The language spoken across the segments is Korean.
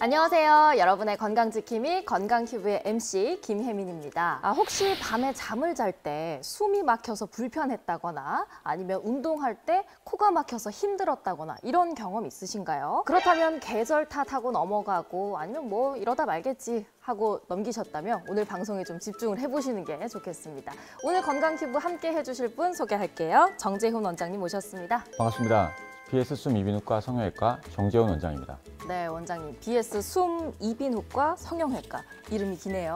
안녕하세요. 여러분의 건강지킴이 건강튜브의 MC 김혜민입니다. 혹시 밤에 잠을 잘 때 숨이 막혀서 불편했다거나 아니면 운동할 때 코가 막혀서 힘들었다거나 이런 경험 있으신가요? 그렇다면 계절 탓하고 넘어가고 아니면 뭐 이러다 말겠지 하고 넘기셨다면 오늘 방송에 좀 집중을 해보시는 게 좋겠습니다. 오늘 건강튜브 함께 해주실 분 소개할게요. 정재훈 원장님 모셨습니다. 반갑습니다. BS 숨 이비인후과 성형외과 정재훈 원장입니다. 네, 원장님. BS 숨 이비인후과 성형외과 이름이 기네요.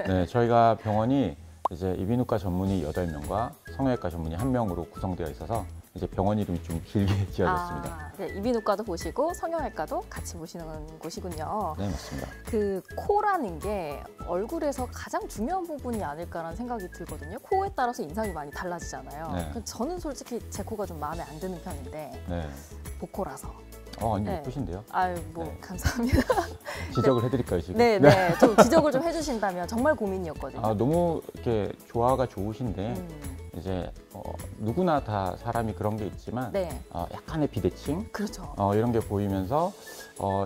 네, 저희가 병원이 이제 이비인후과 전문의 8명과 성형외과 전문의 1명으로 구성되어 있어서 이제 병원 이름이 좀 길게 지어졌습니다. 네, 이비인후과도 보시고 성형외과도 같이 보시는 곳이군요. 네, 맞습니다. 그 코라는 게 얼굴에서 가장 중요한 부분이 아닐까라는 생각이 들거든요. 코에 따라서 인상이 많이 달라지잖아요. 네. 저는 솔직히 제 코가 좀 마음에 안 드는 편인데 네. 보코라서. 완전 네. 예쁘신데요? 아유, 뭐 네. 감사합니다. 지적을 해드릴까요, 지금? 네, 좀 지적을 좀 해주신다면 정말 고민이었거든요. 너무 이렇게 조화가 좋으신데 이제 누구나 다 사람이 그런 게 있지만 네. 약간의 비대칭 그렇죠. 이런 게 보이면서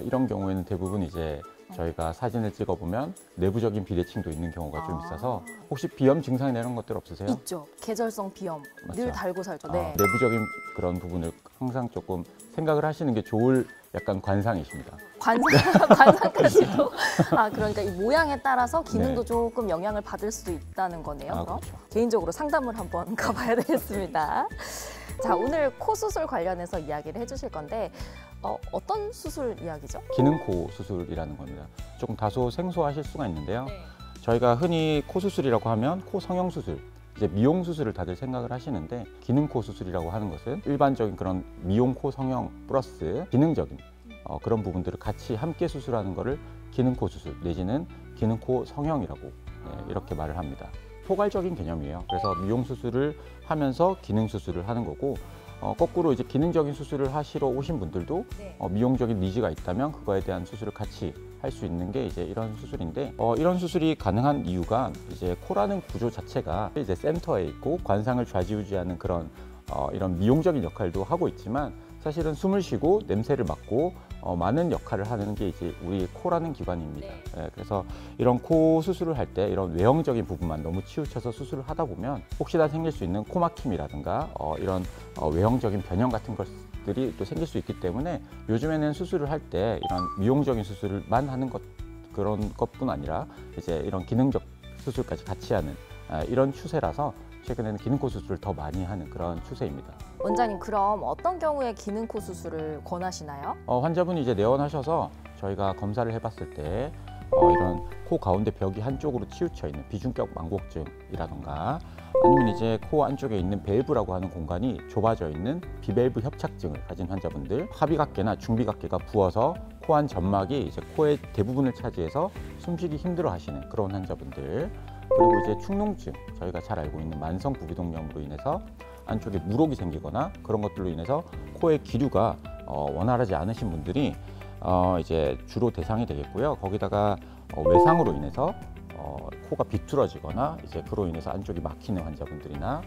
이런 경우에는 대부분 이제 저희가 사진을 찍어보면 내부적인 비대칭도 있는 경우가 좀 있어서 혹시 비염 증상이 이런 것들 없으세요? 있죠. 계절성 비염 늘 맞죠? 달고 살죠. 네. 내부적인 그런 부분을 항상 조금 생각을 하시는 게 좋을 약간 관상이십니다. 관상까지도. 그러니까 이 모양에 따라서 기능도 네. 조금 영향을 받을 수도 있다는 거네요. 그럼? 그렇죠. 개인적으로 상담을 한번 가봐야 되겠습니다. 자, 오늘 코 수술 관련해서 이야기를 해주실 건데 어떤 수술 이야기죠? 기능코 수술이라는 겁니다. 조금 다소 생소하실 수가 있는데요. 저희가 흔히 코 수술이라고 하면 코 성형 수술, 이제 미용 수술을 다들 생각을 하시는데 기능코 수술이라고 하는 것은 일반적인 그런 미용 코 성형 플러스 기능적인 그런 부분들을 같이 함께 수술하는 거를 기능코 수술 내지는 기능코 성형이라고 이렇게 말을 합니다. 포괄적인 개념이에요. 그래서 미용 수술을 하면서 기능 수술을 하는 거고 거꾸로 이제 기능적인 수술을 하시러 오신 분들도 미용적인 니즈가 있다면 그거에 대한 수술을 같이 할 수 있는 게 이제 이런 수술인데 이런 수술이 가능한 이유가 이제 코라는 구조 자체가 이제 센터에 있고 관상을 좌지우지하는 그런 이런 미용적인 역할도 하고 있지만 사실은 숨을 쉬고 냄새를 맡고 많은 역할을 하는 게 이제 우리 코라는 기관입니다. 그래서 이런 코 수술을 할 때 이런 외형적인 부분만 너무 치우쳐서 수술을 하다 보면 혹시나 생길 수 있는 코막힘이라든가 이런 외형적인 변형 같은 것들이 또 생길 수 있기 때문에 요즘에는 수술을 할 때 이런 미용적인 수술만 하는 그런 것뿐 아니라 이제 이런 기능적 수술까지 같이 하는 이런 추세라서 최근에는 기능코 수술을 더 많이 하는 그런 추세입니다. 원장님, 그럼 어떤 경우에 기능코 수술을 권하시나요? 환자분이 이제 내원하셔서 저희가 검사를 해봤을 때 이런 코 가운데 벽이 한쪽으로 치우쳐 있는 비중격 망곡증이라던가 아니면 이제 코 안쪽에 있는 밸브라고 하는 공간이 좁아져 있는 비밸브 협착증을 가진 환자분들, 합의각계나 중비각계가 부어서 코 안 점막이 이제 코의 대부분을 차지해서 숨쉬기 힘들어 하시는 그런 환자분들, 그리고 이제 축농증, 저희가 잘 알고 있는 만성 부비동염으로 인해서 안쪽에 물혹이 생기거나 그런 것들로 인해서 코의 기류가 원활하지 않으신 분들이 이제 주로 대상이 되겠고요. 거기다가 외상으로 인해서 코가 비뚤어지거나 이제 그로 인해서 안쪽이 막히는 환자분들이나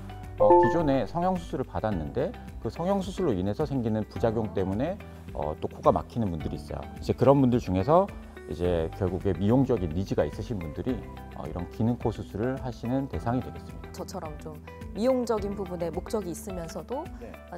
기존에 성형수술을 받았는데 그 성형수술로 인해서 생기는 부작용 때문에 또 코가 막히는 분들이 있어요. 이제 그런 분들 중에서 이제 결국에 미용적인 니즈가 있으신 분들이 이런 기능코 수술을 하시는 대상이 되겠습니다. 저처럼 좀 미용적인 부분에 목적이 있으면서도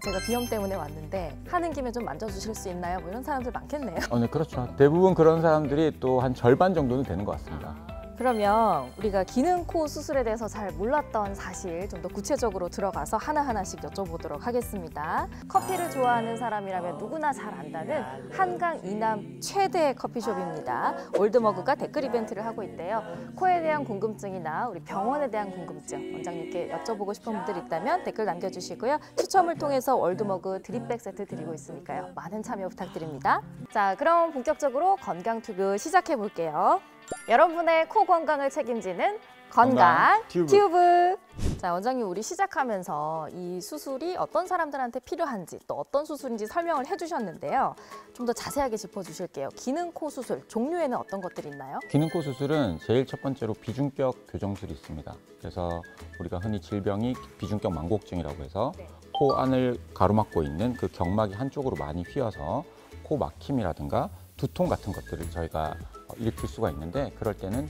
제가 비염 때문에 왔는데 하는 김에 좀 만져주실 수 있나요? 뭐 이런 사람들 많겠네요. 네, 그렇죠. 대부분 그런 사람들이 또 한 절반 정도는 되는 것 같습니다. 그러면 우리가 기능코 수술에 대해서 잘 몰랐던 사실 좀 더 구체적으로 들어가서 하나하나씩 여쭤보도록 하겠습니다. 커피를 좋아하는 사람이라면 누구나 잘 안다는 한강 이남 최대 커피숍입니다. 올드머그가 댓글 이벤트를 하고 있대요. 코에 대한 궁금증이나 우리 병원에 대한 궁금증 원장님께 여쭤보고 싶은 분들 있다면 댓글 남겨주시고요. 추첨을 통해서 올드머그 드립백 세트 드리고 있으니까요. 많은 참여 부탁드립니다. 자, 그럼 본격적으로 건강튜브 시작해 볼게요. 여러분의 코 건강을 책임지는 건강 튜브. 자, 원장님, 우리 시작하면서 이 수술이 어떤 사람들한테 필요한지 또 어떤 수술인지 설명을 해주셨는데요. 좀 더 자세하게 짚어주실게요. 기능코 수술 종류에는 어떤 것들이 있나요? 기능코 수술은 제일 첫 번째로 비중격 교정술이 있습니다. 그래서 우리가 흔히 질병이 비중격 망곡증이라고 해서 코 안을 가로막고 있는 그 경막이 한쪽으로 많이 휘어서 코 막힘이라든가 두통 같은 것들을 저희가 일으킬 수가 있는데, 그럴 때는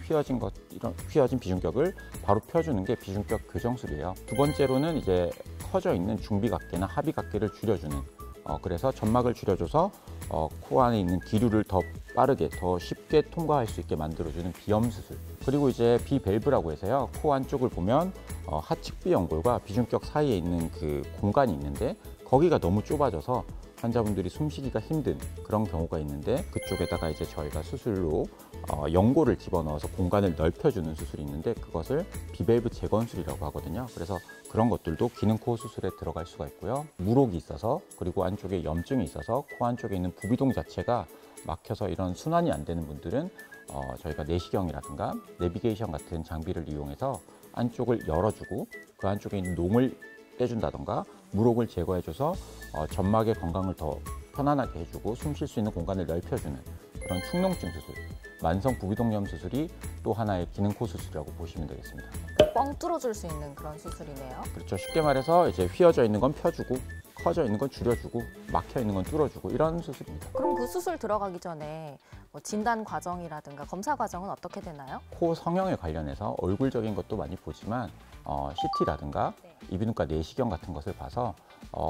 이런 휘어진 비중격을 바로 펴주는 게 비중격 교정술이에요. 두 번째로는 이제 커져 있는 중비각계나 하비각계를 줄여주는, 그래서 점막을 줄여줘서 코 안에 있는 기류를 더 빠르게 더 쉽게 통과할 수 있게 만들어주는 비염 수술. 그리고 이제 비밸브라고 해서요, 코 안쪽을 보면 하측비 연골과 비중격 사이에 있는 그 공간이 있는데, 거기가 너무 좁아져서 환자분들이 숨쉬기가 힘든 그런 경우가 있는데, 그쪽에다가 이제 저희가 수술로 연골을 집어넣어서 공간을 넓혀주는 수술이 있는데, 그것을 비밸브 재건술이라고 하거든요. 그래서 그런 것들도 기능코 수술에 들어갈 수가 있고요. 물혹이 있어서, 그리고 안쪽에 염증이 있어서 코 안쪽에 있는 부비동 자체가 막혀서 이런 순환이 안 되는 분들은 저희가 내시경이라든가 내비게이션 같은 장비를 이용해서 안쪽을 열어주고 그 안쪽에 있는 농을 떼준다던가 물혹을 제거해줘서 점막의 건강을 더 편안하게 해주고 숨 쉴 수 있는 공간을 넓혀주는 그런 축농증 수술, 만성 부비동염 수술이 또 하나의 기능코 수술이라고 보시면 되겠습니다. 뻥 뚫어줄 수 있는 그런 수술이네요. 그렇죠. 쉽게 말해서 이제 휘어져 있는 건 펴주고, 커져 있는 건 줄여주고, 막혀 있는 건 뚫어주고, 이런 수술입니다. 그럼 그 수술 들어가기 전에 뭐 진단 과정이라든가 검사 과정은 어떻게 되나요? 코 성형에 관련해서 얼굴적인 것도 많이 보지만 CT라든가 이비인후과 내시경 같은 것을 봐서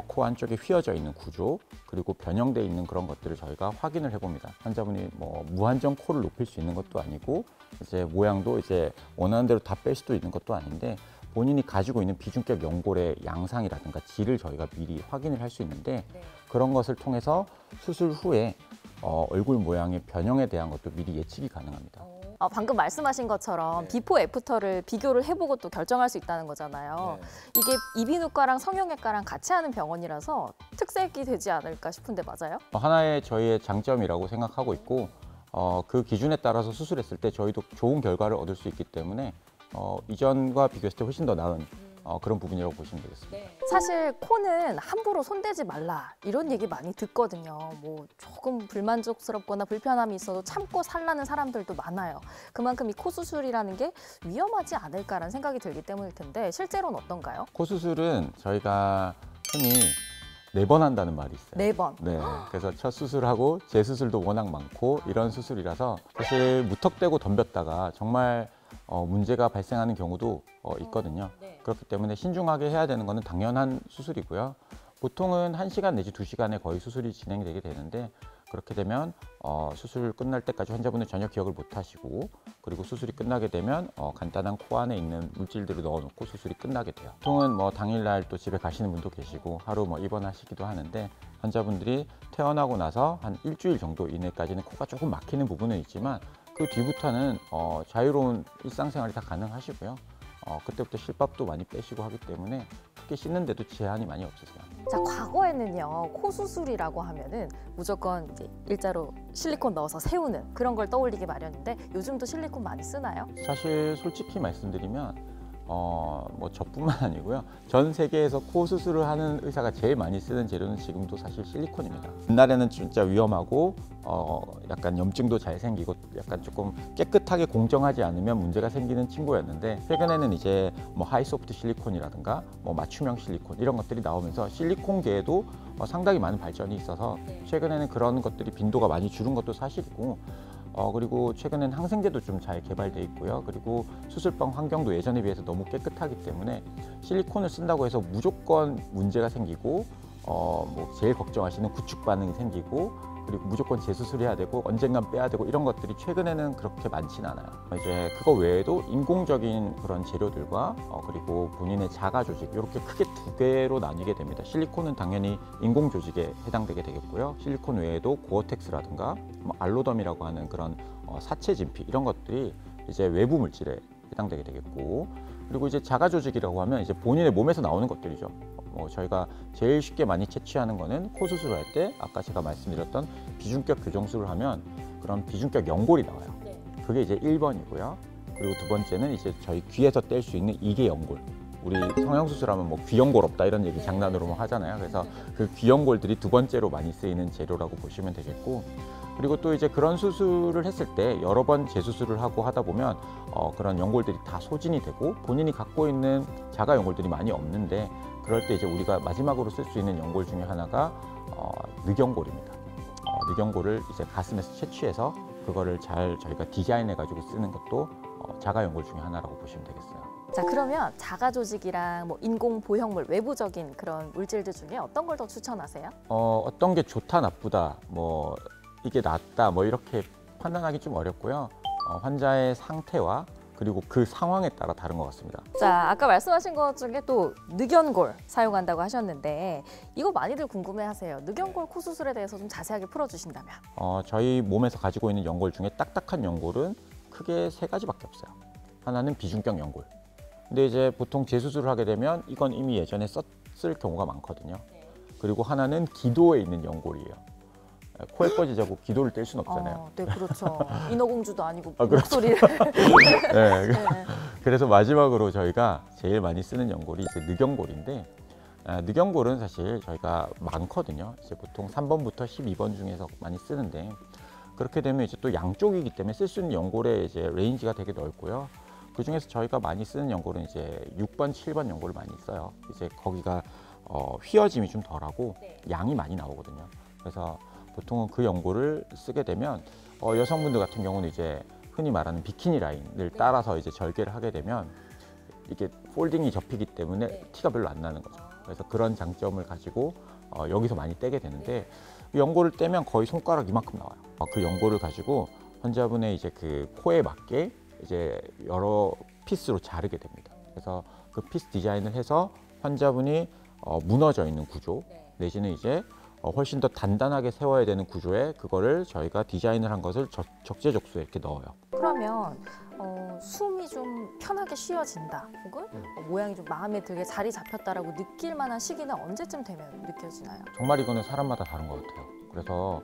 코 안쪽에 휘어져 있는 구조, 그리고 변형되어 있는 그런 것들을 저희가 확인을 해봅니다. 환자분이 뭐 무한정 코를 높일 수 있는 것도 아니고, 이제 모양도 이제 원하는 대로 다 뺄 수도 있는 것도 아닌데, 본인이 가지고 있는 비중격 연골의 양상이라든가 질을 저희가 미리 확인을 할 수 있는데, 그런 것을 통해서 수술 후에 얼굴 모양의 변형에 대한 것도 미리 예측이 가능합니다. 방금 말씀하신 것처럼 비포 애프터를 비교를 해보고 또 결정할 수 있다는 거잖아요. 이게 이비인후과랑 성형외과랑 같이 하는 병원이라서 특색이 되지 않을까 싶은데 맞아요? 하나의 저희의 장점이라고 생각하고 있고, 그 기준에 따라서 수술했을 때 저희도 좋은 결과를 얻을 수 있기 때문에 이전과 비교했을 때 훨씬 더 나은 그런 부분이라고 보시면 되겠습니다. 사실 코는 함부로 손대지 말라 이런 얘기 많이 듣거든요. 뭐 조금 불만족스럽거나 불편함이 있어도 참고 살라는 사람들도 많아요. 그만큼 이 코 수술이라는 게 위험하지 않을까라는 생각이 들기 때문일 텐데 실제로는 어떤가요? 코 수술은 저희가 흔히 4번 한다는 말이 있어요. 4번. 네. 그래서 첫 수술하고 재수술도 워낙 많고 이런 수술이라서 사실 무턱대고 덤볐다가 정말 문제가 발생하는 경우도 있거든요. 그렇기 때문에 신중하게 해야 되는 것은 당연한 수술이고요. 보통은 1시간 내지 2시간에 거의 수술이 진행이 되게 되는데, 그렇게 되면 수술 끝날 때까지 환자분은 전혀 기억을 못 하시고, 그리고 수술이 끝나게 되면 간단한 코 안에 있는 물질들을 넣어놓고 수술이 끝나게 돼요. 보통은 뭐 당일날 또 집에 가시는 분도 계시고 하루 뭐 입원하시기도 하는데, 환자분들이 퇴원하고 나서 한 일주일 정도 이내까지는 코가 조금 막히는 부분은 있지만 그 뒤부터는 자유로운 일상생활이 다 가능하시고요. 그때부터 실밥도 많이 빼시고 하기 때문에 크게 씻는데도 제한이 많이 없으세요. 자, 과거에는요, 코 수술이라고 하면은 무조건 이제 일자로 실리콘 넣어서 세우는 그런 걸 떠올리기 마련인데 요즘도 실리콘 많이 쓰나요? 사실 솔직히 말씀드리면 뭐 저뿐만 아니고요. 전 세계에서 코 수술을 하는 의사가 제일 많이 쓰는 재료는 지금도 사실 실리콘입니다. 옛날에는 진짜 위험하고 약간 염증도 잘 생기고 약간 조금 깨끗하게 공정하지 않으면 문제가 생기는 친구였는데, 최근에는 이제 뭐 하이소프트 실리콘이라든가 뭐 맞춤형 실리콘 이런 것들이 나오면서 실리콘계에도 상당히 많은 발전이 있어서 최근에는 그런 것들이 빈도가 많이 줄은 것도 사실이고, 그리고 최근엔 항생제도 좀 잘 개발돼 있고요. 그리고 수술방 환경도 예전에 비해서 너무 깨끗하기 때문에 실리콘을 쓴다고 해서 무조건 문제가 생기고 뭐 제일 걱정하시는 구축 반응이 생기고, 그리고 무조건 재수술해야 되고 언젠간 빼야 되고 이런 것들이 최근에는 그렇게 많지는 않아요. 이제 그거 외에도 인공적인 그런 재료들과 그리고 본인의 자가 조직, 이렇게 크게 2개로 나뉘게 됩니다. 실리콘은 당연히 인공 조직에 해당되게 되겠고요. 실리콘 외에도 고어텍스라든가 뭐 알로덤이라고 하는 그런 사체 진피 이런 것들이 이제 외부 물질에 해당되게 되겠고, 그리고 이제 자가 조직이라고 하면 이제 본인의 몸에서 나오는 것들이죠. 저희가 제일 쉽게 많이 채취하는 거는 코 수술할 때 아까 제가 말씀드렸던 비중격 교정술을 하면 그런 비중격 연골이 나와요. 그게 이제 1번이고요. 그리고 2번째는 이제 저희 귀에서 뗄 수 있는 이계 연골. 우리 성형수술하면 뭐 귀연골 없다 이런 얘기 장난으로 뭐 하잖아요. 그래서 그 귀연골들이 2번째로 많이 쓰이는 재료라고 보시면 되겠고, 그리고 또 이제 그런 수술을 했을 때 여러 번 재수술을 하고 하다 보면 그런 연골들이 다 소진이 되고 본인이 갖고 있는 자가 연골들이 많이 없는데, 그럴 때 이제 우리가 마지막으로 쓸 수 있는 연골 중에 하나가 늑연골입니다. 늑연골을 이제 가슴에서 채취해서 그거를 잘 저희가 디자인해가지고 쓰는 것도 자가 연골 중에 하나라고 보시면 되겠어요. 자, 그러면 자가 조직이랑 뭐 인공 보형물, 외부적인 그런 물질들 중에 어떤 걸 더 추천하세요? 어떤 게 좋다 나쁘다 뭐 이게 낫다 뭐 이렇게 판단하기 좀 어렵고요. 환자의 상태와 그리고 그 상황에 따라 다른 것 같습니다. 자, 아까 말씀하신 것 중에 또 늑연골 사용한다고 하셨는데 이거 많이들 궁금해하세요. 늑연골 코 수술에 대해서 좀 자세하게 풀어주신다면. 저희 몸에서 가지고 있는 연골 중에 딱딱한 연골은 크게 3가지밖에 없어요. 하나는 비중격 연골. 근데 이제 보통 재수술을 하게 되면 이건 이미 예전에 썼을 경우가 많거든요. 그리고 하나는 기도에 있는 연골이에요. 코에 꽂이자고 기도를 뗄 수는 없잖아요. 네, 그렇죠. 인어공주도 아니고 그렇죠. 목소리를. 네. 네. 그래서 마지막으로 저희가 제일 많이 쓰는 연골이 이제 늑연골인데, 늑연골은 사실 저희가 많거든요. 이제 보통 3번부터 12번 중에서 많이 쓰는데, 그렇게 되면 이제 또 양쪽이기 때문에 쓸 수 있는 연골의 이제 레인지가 되게 넓고요. 그 중에서 저희가 많이 쓰는 연골은 이제 6번, 7번 연골을 많이 써요. 이제 거기가 휘어짐이 좀 덜하고 양이 많이 나오거든요. 그래서 보통은 그 연골을 쓰게 되면 여성분들 같은 경우는 이제 흔히 말하는 비키니 라인을 따라서 이제 절개를 하게 되면 이게 폴딩이 접히기 때문에 티가 별로 안 나는 거죠. 그래서 그런 장점을 가지고 여기서 많이 떼게 되는데, 연골을 떼면 거의 손가락 이만큼 나와요. 그 연골을 가지고 환자분의 이제 그 코에 맞게 이제 여러 피스로 자르게 됩니다. 그래서 그 피스 디자인을 해서 환자분이 무너져 있는 구조 내지는 이제 훨씬 더 단단하게 세워야 되는 구조에 그거를 저희가 디자인을 한 것을 적재적소에 이렇게 넣어요. 그러면 숨이 좀 편하게 쉬어진다 혹은 모양이 좀 마음에 들게 자리 잡혔다라고 느낄 만한 시기는 언제쯤 되면 느껴지나요? 정말 이거는 사람마다 다른 것 같아요. 그래서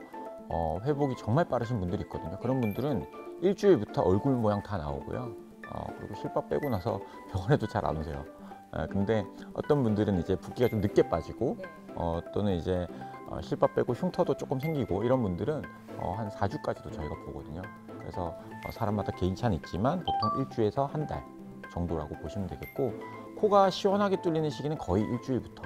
회복이 정말 빠르신 분들이 있거든요. 그런 분들은 일주일부터 얼굴 모양 다 나오고요. 그리고 실밥 빼고 나서 병원에도 잘 안 오세요. 근데 어떤 분들은 이제 붓기가 좀 늦게 빠지고 또는 이제 실밥 빼고 흉터도 조금 생기고 이런 분들은 한 4주까지도 저희가 보거든요. 그래서 사람마다 개인차는 있지만 보통 일주에서 한 달 정도라고 보시면 되겠고, 코가 시원하게 뚫리는 시기는 거의 일주일부터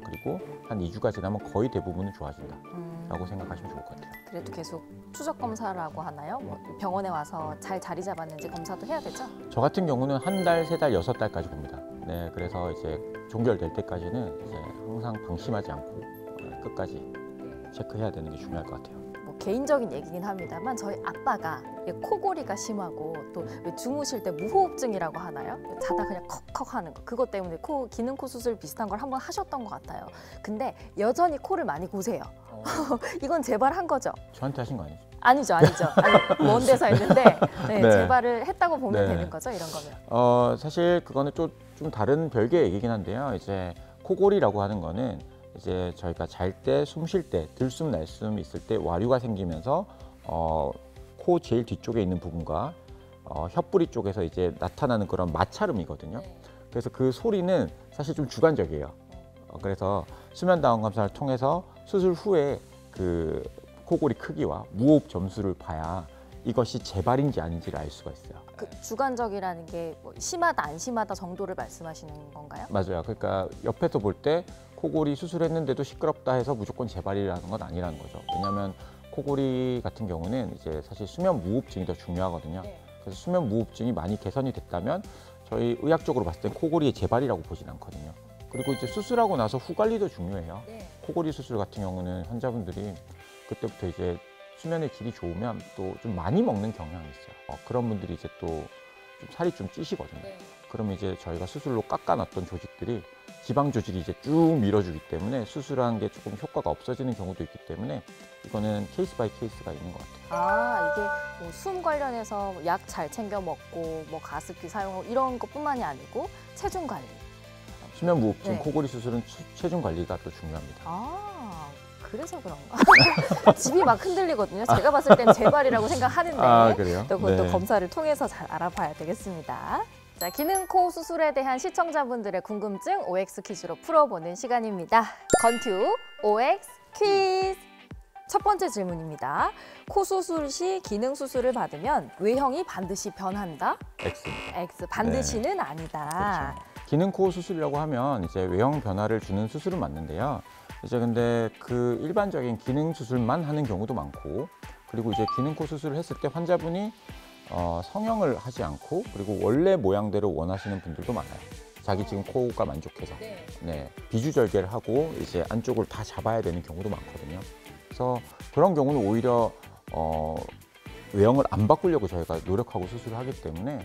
그리고 한 2주가 지나면 거의 대부분은 좋아진다라고 생각하시면 좋을 것 같아요. 그래도 계속 추적 검사라고 하나요? 뭐 병원에 와서 잘 자리 잡았는지 검사도 해야 되죠? 저 같은 경우는 한 달, 3달, 6달까지 봅니다. 네, 그래서 이제 종결될 때까지는 이제 항상 방심하지 않고 끝까지 체크해야 되는 게 중요할 것 같아요. 뭐 개인적인 얘기긴 합니다만 저희 아빠가 코골이가 심하고 또 주무실 때 무호흡증이라고 하나요? 자다 그냥 컥컥 하는 거. 그것 때문에 기능 코 수술 비슷한 걸 한번 하셨던 것 같아요. 근데 여전히 코를 많이 고세요. 이건 재발한 거죠? 저한테 하신 거 아니죠? 아니죠. 아니, 먼 데서 했는데 네. 재발을 했다고 보면 네. 되는 거죠, 이런 거면? 사실 그거는 좀 다른 별개의 얘기긴 한데요. 이제 코골이라고 하는 거는 이제 저희가 잘 때, 숨 쉴 때, 들숨 날숨 있을 때 와류가 생기면서 코 제일 뒤쪽에 있는 부분과 혀뿌리 쪽에서 이제 나타나는 그런 마찰음이거든요. 그래서 그 소리는 사실 좀 주관적이에요. 그래서 수면 다운 검사를 통해서 수술 후에 그 코골이 크기와 무호흡 점수를 봐야 이것이 재발인지 아닌지를 알 수가 있어요. 그 주관적이라는 게 뭐 심하다 안 심하다 정도를 말씀하시는 건가요? 맞아요. 그러니까 옆에서 볼 때 코골이 수술했는데도 시끄럽다 해서 무조건 재발이라는 건 아니라는 거죠. 왜냐하면 코골이 같은 경우는 이제 사실 수면 무호흡증이 더 중요하거든요. 그래서 수면 무호흡증이 많이 개선이 됐다면 저희 의학적으로 봤을 땐 코골이의 재발이라고 보진 않거든요. 그리고 이제 수술하고 나서 후 관리도 중요해요. 코골이 수술 같은 경우는 환자분들이 그때부터 이제 수면의 질이 좋으면 또 좀 많이 먹는 경향이 있어요. 그런 분들이 이제 또 좀 살이 좀 찌시거든요. 그러면 이제 저희가 수술로 깎아놨던 조직들이 지방 조직이 이제 쭉 밀어주기 때문에 수술한 게 조금 효과가 없어지는 경우도 있기 때문에 이거는 케이스 바이 케이스가 있는 것 같아요. 이게 뭐 숨 관련해서 약 잘 챙겨 먹고 뭐 가습기 사용하고 이런 것뿐만이 아니고 체중 관리. 수면 무호흡증 코골이 수술은 체중 관리가 또 중요합니다. 그래서 그런가? 집이 막 흔들리거든요. 제가 봤을 땐 재발이라고 생각하는데 그래요? 또 그것도 검사를 통해서 잘 알아봐야 되겠습니다. 자, 기능 코 수술에 대한 시청자분들의 궁금증 OX 퀴즈로 풀어보는 시간입니다. 건투 OX 퀴즈. 첫 번째 질문입니다. 코 수술 시 기능 수술을 받으면 외형이 반드시 변한다? X입니다. X. 반드시는 아니다. 그렇죠. 기능코 수술이라고 하면 이제 외형 변화를 주는 수술은 맞는데요. 이제 근데 그 일반적인 기능 수술만 하는 경우도 많고, 그리고 이제 기능코 수술을 했을 때 환자분이 성형을 하지 않고 그리고 원래 모양대로 원하시는 분들도 많아요. 자기 지금 코가 만족해서. 네, 비주절개를 하고 이제 안쪽을 다 잡아야 되는 경우도 많거든요. 그래서 그런 경우는 오히려 외형을 안 바꾸려고 저희가 노력하고 수술을 하기 때문에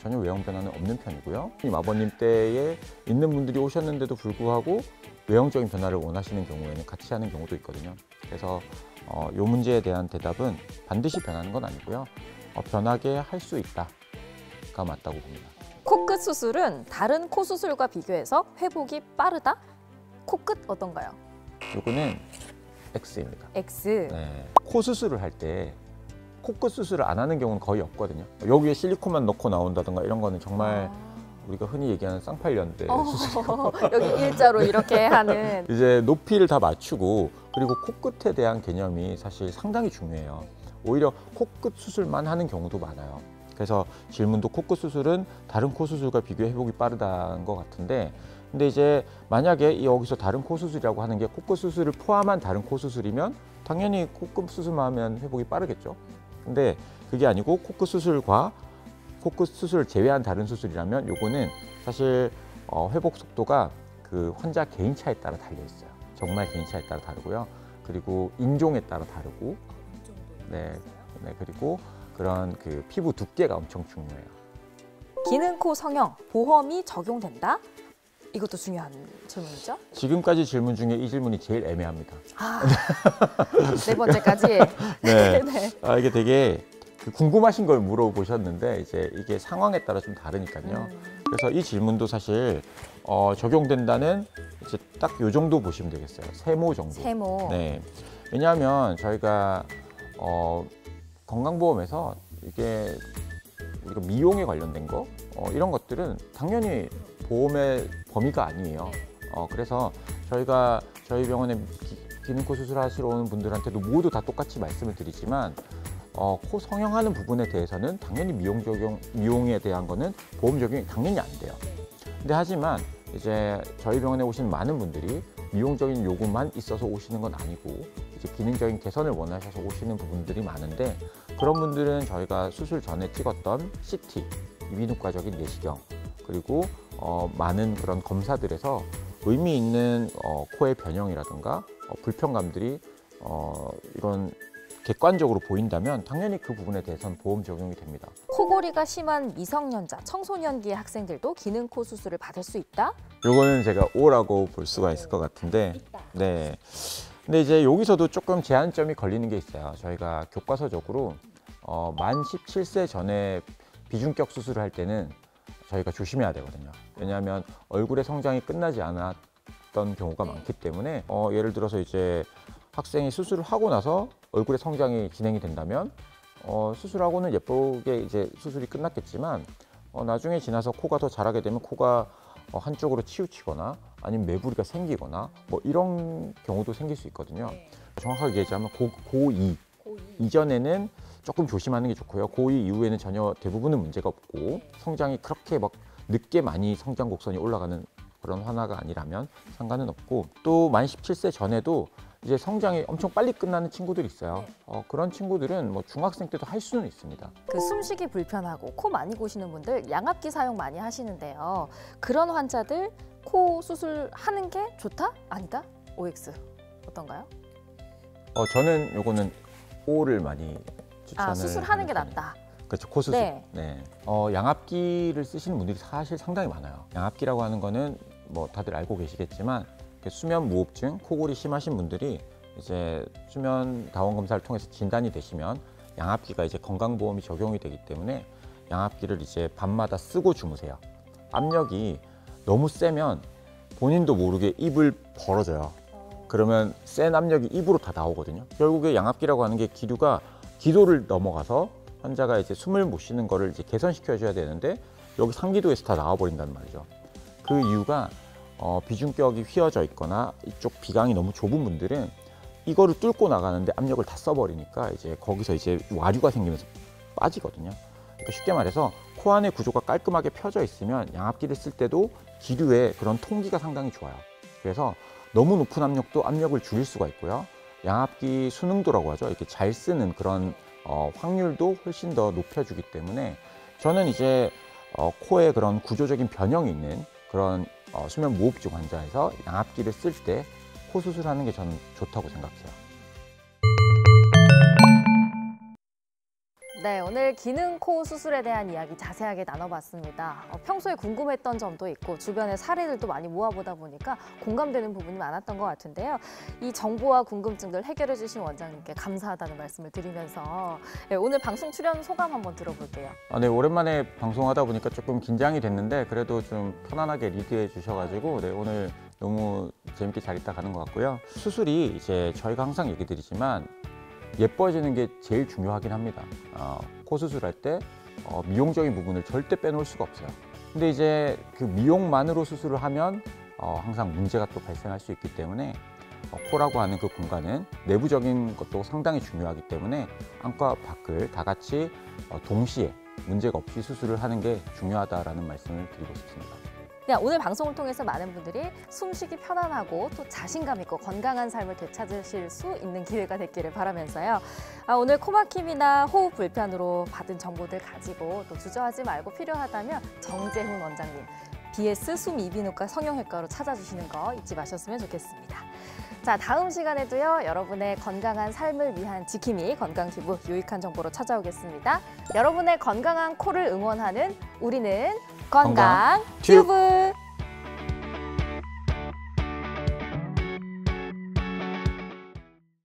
전혀 외형 변화는 없는 편이고요. 아버님 때에 있는 분들이 오셨는데도 불구하고 외형적인 변화를 원하시는 경우에는 같이 하는 경우도 있거든요. 그래서 이 문제에 대한 대답은 반드시 변하는 건 아니고요. 변하게 할 수 있다가 맞다고 봅니다. 코끝 수술은 다른 코 수술과 비교해서 회복이 빠르다? 코끝 어떤가요? 이거는 X입니다. X. 네. 코 수술을 할 때 코끝 수술을 안 하는 경우는 거의 없거든요. 여기에 실리콘만 넣고 나온다든가 이런 거는 정말 우리가 흔히 얘기하는 쌍팔년대 수술이고 여기 일자로 이렇게 하는. 이제 높이를 다 맞추고 그리고 코끝에 대한 개념이 사실 상당히 중요해요. 오히려 코끝 수술만 하는 경우도 많아요. 그래서 질문도 코끝 수술은 다른 코 수술과 비교해 회복이 빠르다는 것 같은데, 근데 이제 만약에 여기서 다른 코 수술이라고 하는 게 코끝 수술을 포함한 다른 코 수술이면 당연히 코끝 수술만 하면 회복이 빠르겠죠. 근데 그게 아니고 코끝 수술과 코끝 수술을 제외한 다른 수술이라면 요거는 사실 회복 속도가 그 환자 개인 차에 따라 달려 있어요. 정말 개인 차에 따라 다르고요. 그리고 인종에 따라 다르고, 네, 그리고 그런 그 피부 두께가 엄청 중요해요. 기능코 성형, 보험이 적용된다? 이것도 중요한 질문이죠? 지금까지 질문 중에 이 질문이 제일 애매합니다. 네 번째까지. 네. 네. 이게 되게 궁금하신 걸 물어보셨는데 이제 이게 상황에 따라 좀 다르니까요. 그래서 이 질문도 사실 적용된다는 이제 딱 요 정도 보시면 되겠어요. 세모 정도. 세모. 네. 왜냐하면 저희가 건강보험에서 이게 우리가 미용에 관련된 거 이런 것들은 당연히 보험의 범위가 아니에요. 그래서 저희가 저희 병원에 기능코 수술하시러 오는 분들한테도 모두 다 똑같이 말씀을 드리지만 코 성형하는 부분에 대해서는 당연히 미용에 대한 거는 보험 적용이 당연히 안 돼요. 근데 하지만 이제 저희 병원에 오시는 많은 분들이 미용적인 요구만 있어서 오시는 건 아니고 이제 기능적인 개선을 원하셔서 오시는 부분들이 많은데, 그런 분들은 저희가 수술 전에 찍었던 CT, 이비인후과적인 내시경, 그리고 많은 그런 검사들에서 의미 있는 코의 변형이라든가 불편감들이 이런 객관적으로 보인다면 당연히 그 부분에 대해서는 보험 적용이 됩니다. 코골이가 심한 미성년자, 청소년기의 학생들도 기능코 수술을 받을 수 있다? 이거는 제가 O라고 볼 수가 있을 것 같은데, 네. 근데 이제 여기서도 조금 제한점이 걸리는 게 있어요. 저희가 교과서적으로 만 17세 전에 비중격 수술을 할 때는 저희가 조심해야 되거든요. 왜냐하면 얼굴의 성장이 끝나지 않았던 경우가 많기 때문에 예를 들어서 이제 학생이 수술을 하고 나서 얼굴의 성장이 진행이 된다면 수술하고는 예쁘게 이제 수술이 끝났겠지만 나중에 지나서 코가 더 자라게 되면 코가 한쪽으로 치우치거나 아니면 매부리가 생기거나 뭐 이런 경우도 생길 수 있거든요. 정확하게 얘기하면 고2 이전에는 조금 조심하는 게 좋고요. 고2 이후에는 전혀 대부분은 문제가 없고 성장이 그렇게 막 늦게 많이 성장 곡선이 올라가는 그런 환아가 아니라면 상관은 없고, 또 만 17세 전에도 이제 성장이 엄청 빨리 끝나는 친구들이 있어요. 그런 친구들은 뭐 중학생 때도 할 수는 있습니다. 그 숨쉬기 불편하고 코 많이 고시는 분들 양압기 사용 많이 하시는데요. 그런 환자들 코 수술하는 게 좋다? 아니다? OX 어떤가요? 저는 요거는 O를 많이 추천을 수술하는 게 편이에요. 낫다. 그렇죠, 코 수술. 네. 네. 양압기를 쓰시는 분들이 사실 상당히 많아요. 양압기라고 하는 거는 뭐 다들 알고 계시겠지만 수면 무호흡증, 코골이 심하신 분들이 이제 수면 다원 검사를 통해서 진단이 되시면 양압기가 이제 건강보험이 적용이 되기 때문에 양압기를 이제 밤마다 쓰고 주무세요. 압력이 너무 세면 본인도 모르게 입을 벌어져요. 그러면 센 압력이 입으로 다 나오거든요. 결국에 양압기라고 하는 게 기류가 기도를 넘어가서 환자가 이제 숨을 못 쉬는 거를 이제 개선시켜 줘야 되는데 여기 상기도에서 다 나와버린단 말이죠. 그 이유가 비중격이 휘어져 있거나 이쪽 비강이 너무 좁은 분들은 이거를 뚫고 나가는데 압력을 다 써버리니까 이제 거기서 이제 와류가 생기면서 빠지거든요. 그러니까 쉽게 말해서 코 안의 구조가 깔끔하게 펴져 있으면 양압기를 쓸 때도 기류의 그런 통기가 상당히 좋아요. 그래서 너무 높은 압력도 압력을 줄일 수가 있고요. 양압기 순응도라고 하죠. 이렇게 잘 쓰는 그런 확률도 훨씬 더 높여주기 때문에 저는 이제 코에 그런 구조적인 변형이 있는 그런 수면 무호흡증 환자에서 양압기를 쓸 때 코 수술하는 게 저는 좋다고 생각해요. 네, 오늘 기능 코 수술에 대한 이야기 자세하게 나눠봤습니다. 평소에 궁금했던 점도 있고 주변의 사례들도 많이 모아보다 보니까 공감되는 부분이 많았던 것 같은데요. 이 정보와 궁금증들 해결해 주신 원장님께 감사하다는 말씀을 드리면서 네, 오늘 방송 출연 소감 한번 들어볼게요. 네, 오랜만에 방송하다 보니까 조금 긴장이 됐는데 그래도 좀 편안하게 리드해 주셔가지고 네, 오늘 너무 재밌게 잘 있다 가는 것 같고요. 수술이 이제 저희가 항상 얘기 드리지만 예뻐지는 게 제일 중요하긴 합니다. 코 수술할 때 미용적인 부분을 절대 빼놓을 수가 없어요. 근데 이제 그 미용만으로 수술을 하면 항상 문제가 또 발생할 수 있기 때문에 코라고 하는 그 공간은 내부적인 것도 상당히 중요하기 때문에 안과 밖을 다 같이 동시에 문제가 없이 수술을 하는 게 중요하다라는 말씀을 드리고 싶습니다. 네, 오늘 방송을 통해서 많은 분들이 숨쉬기 편안하고 또 자신감 있고 건강한 삶을 되찾으실 수 있는 기회가 됐기를 바라면서요. 오늘 코막힘이나 호흡 불편으로 받은 정보들 가지고 또 주저하지 말고 필요하다면 정재훈 원장님, BS 숨이비인후과 성형외과로 찾아주시는 거 잊지 마셨으면 좋겠습니다. 자, 다음 시간에도요, 여러분의 건강한 삶을 위한 지킴이 건강튜브 유익한 정보로 찾아오겠습니다. 여러분의 건강한 코를 응원하는 우리는 건강튜브!